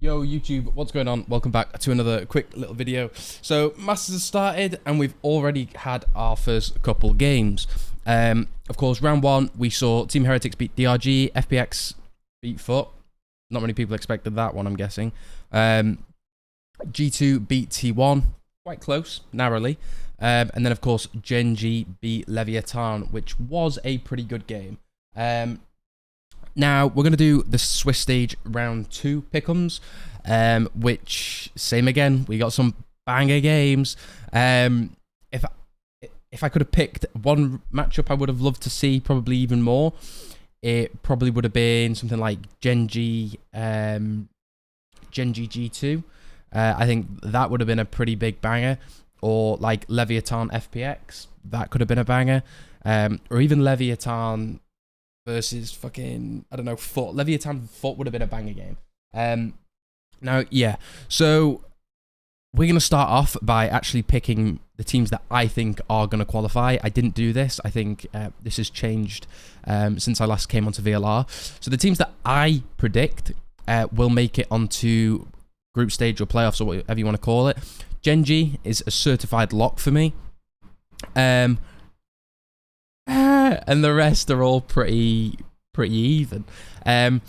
Yo YouTube, what's going on? Welcome back to another quick little video. So Masters has started and we've already had our first couple games. Of course, round one we saw Team Heretics beat DRG, FPX beat Foot. Not many people expected that one, I'm guessing. G2 beat T1, quite close, narrowly. And then of course Gen.G beat Leviathan, which was a pretty good game. Now, we're going to do the Swiss stage round 2 pick'ems, which, same again, we got some banger games. If I could have picked one matchup I would have loved to see, probably even more, it probably would have been something like Gen.G, Gen.G G2. I think that would have been a pretty big banger. Or like Leviathan FPX, that could have been a banger. Or even Leviathan versus fucking, I don't know, Foot. Leviathan Foot would have been a banger game. Now, yeah. So, we're going to start off by actually picking the teams that I think are going to qualify. I didn't do this. I think this has changed since I last came onto VLR. So, the teams that I predict will make it onto group stage or playoffs or whatever you want to call it. Gen.G is a certified lock for me. And the rest are all pretty even. I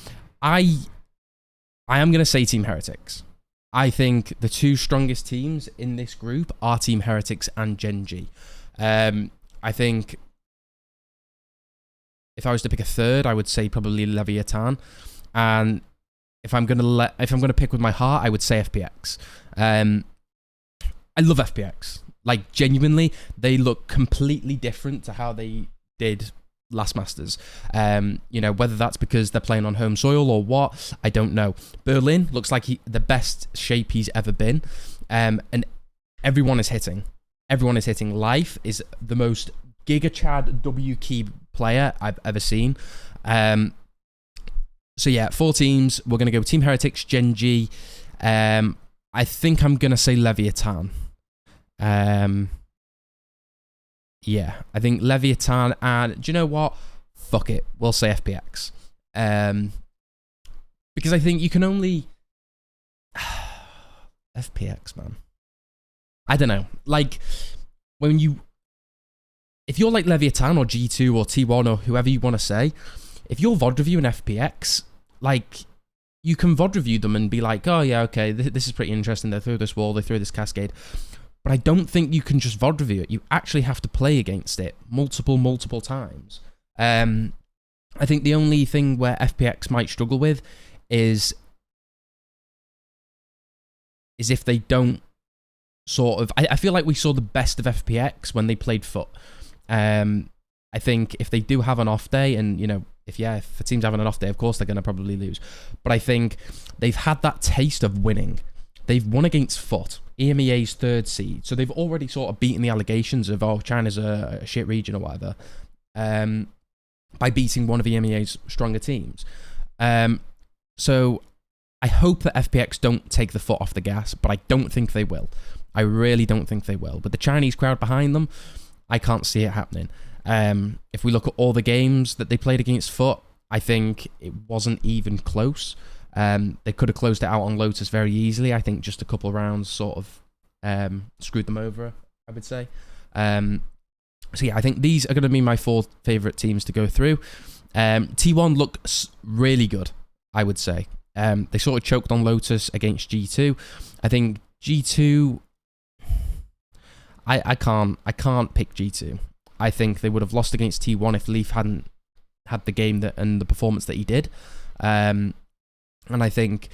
am going to say Team Heretics. I think the two strongest teams in this group are Team Heretics and Gen.G. I think if I was to pick a third, I would say probably Leviathan. And if I'm going to pick with my heart, I would say FPX. I love FPX. Like, genuinely, they look completely different to how they did last Masters. You know, whether that's because they're playing on home soil or what, I don't know. Berlin looks like the best shape he's ever been. And everyone is hitting. Everyone is hitting. Life is the most Giga Chad W key player I've ever seen. So yeah, 4 teams. We're going to go Team Heretics, Gen.G. I think I'm going to say Leviathan. Yeah, I think Leviathan, and do you know what? Fuck it, we'll say FPX. Because I think you can only... FPX, man. I don't know. Like, when you... If you're like Leviathan or G2 or T1 or whoever you want to say, if you're VOD reviewing FPX, like... You can VOD review them and be like, oh yeah, okay, this is pretty interesting. They threw this wall, they threw this cascade. But I don't think you can just VOD review it. You actually have to play against it multiple times. I think the only thing where FPX might struggle with is if they don't sort of... I feel like we saw the best of FPX when they played Foot. I think if they do have an off day and, you know, if the team's having an off day, of course they're going to probably lose. But I think they've had that taste of winning. They've won against Foot, EMEA's 3rd seed. So they've already sort of beaten the allegations of, oh, China's a shit region or whatever, by beating one of EMEA's stronger teams. So I hope that FPX don't take the foot off the gas, but I don't think they will. I really don't think they will. With the Chinese crowd behind them, I can't see it happening. If we look at all the games that they played against Foot, I think it wasn't even close. They could have closed it out on Lotus very easily. I think just a couple of rounds sort of screwed them over, I would say. So yeah, I think these are going to be my 4 favourite teams to go through. T1 looks really good, I would say. They sort of choked on Lotus against G2. I think G2... I can't pick G2. I think they would have lost against T1 if Leaf hadn't had the game and the performance that he did. And I think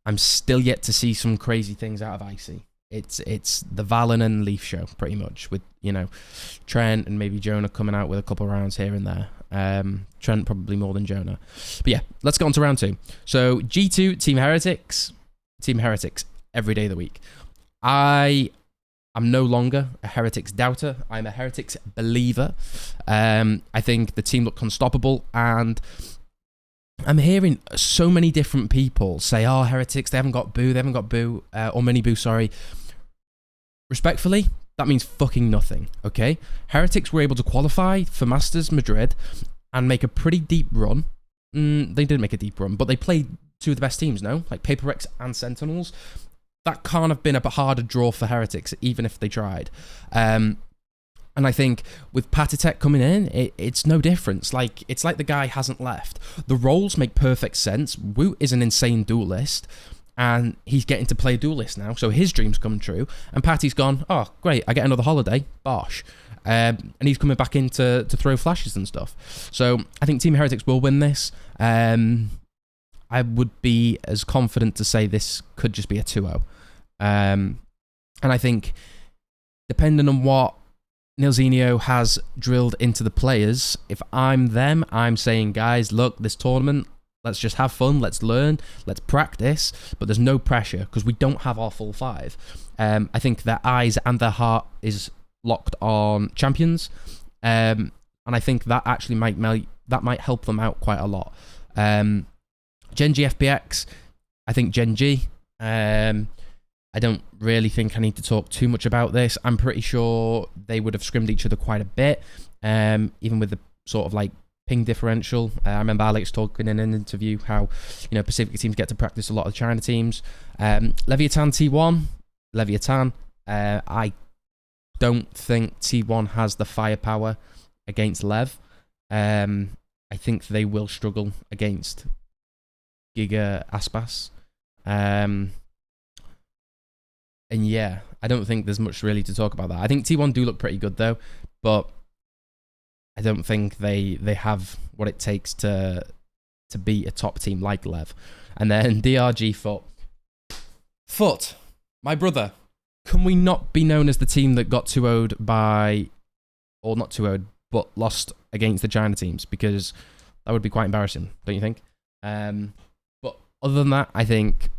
I'm still yet to see some crazy things out of Icy. It's the Valen and Leaf show, pretty much, with, you know, Trent and maybe Jonah coming out with a couple of rounds here and there. Trent probably more than Jonah. But yeah, let's go on to round 2. So G2, Team Heretics. Team Heretics every day of the week. I'm no longer a Heretics doubter. I'm a Heretics believer. I think the team look unstoppable, and I'm hearing so many different people say, oh, Heretics, they haven't got Boo, or Mini Boo, sorry. Respectfully, that means fucking nothing, okay? Heretics were able to qualify for Masters Madrid and make a pretty deep run. They did make a deep run, but they played two of the best teams, no? Like Paper Rex and Sentinels. That can't have been a harder draw for Heretics, even if they tried. And I think with Patitek coming in, it's no difference. Like, it's like the guy hasn't left. The roles make perfect sense. Woot is an insane duelist, and he's getting to play duelist now, so his dreams come true. And Patty's gone, oh, great, I get another holiday. Bosh. And he's coming back in to throw flashes and stuff. So I think Team Heretics will win this. I would be as confident to say this could just be a 2-0. And I think, depending on what Nilzinho has drilled into the players, if I'm them, I'm saying, guys, look, this tournament, let's just have fun, let's learn, let's practice, but there's no pressure because we don't have our full 5. I think their eyes and their heart is locked on champions, and I think that actually might help them out quite a lot. Gen.G FPX, I think Gen.G. I don't really think I need to talk too much about this. I'm pretty sure they would have scrimmed each other quite a bit, even with the sort of like ping differential. I remember Alex talking in an interview how, you know, Pacific teams get to practice a lot of China teams. Leviathan T1, Leviathan. I don't think T1 has the firepower against Lev. I think they will struggle against Giga Aspas. And yeah, I don't think there's much really to talk about that. I think T1 do look pretty good though, but I don't think they have what it takes to beat a top team like Lev. And then DRG Foot. Foot, my brother, can we not be known as the team that got 2-0'd by, or not 2-0'd, but lost against the China teams? Because that would be quite embarrassing, don't you think? But other than that, I think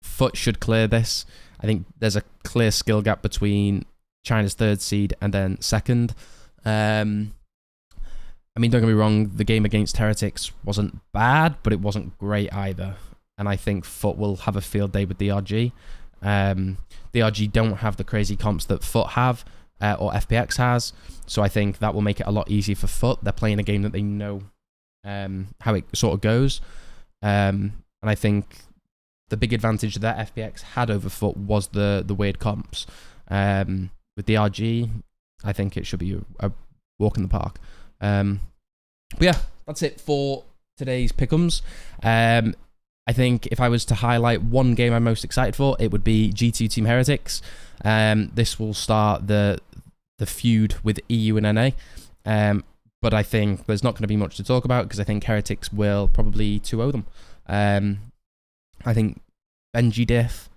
Foot should clear this. I think there's a clear skill gap between China's 3rd seed and then 2nd. I mean, don't get me wrong, the game against Heretics wasn't bad, but it wasn't great either. And I think Foot will have a field day with DRG. DRG don't have the crazy comps that Foot have, or FPX has, so I think that will make it a lot easier for Foot. They're playing a game that they know how it sort of goes. And I think the big advantage that FPX had over Foot was the weird comps. With DRG, I think it should be a walk in the park. But yeah, that's it for today's pick'ems. I think if I was to highlight one game I'm most excited for, it would be G2 Team Heretics. This will start the feud with EU and NA. But I think there's not going to be much to talk about because I think Heretics will probably 2-0 them. I think Benji diff,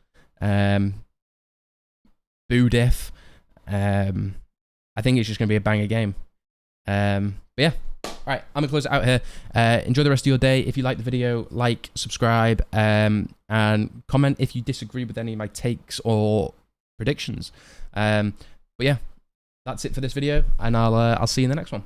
Boo diff. I think it's just going to be a banger game. But yeah, all right, I'm going to close it out here. Enjoy the rest of your day. If you like the video, like, subscribe, and comment if you disagree with any of my takes or predictions. But yeah, that's it for this video, and I'll see you in the next one.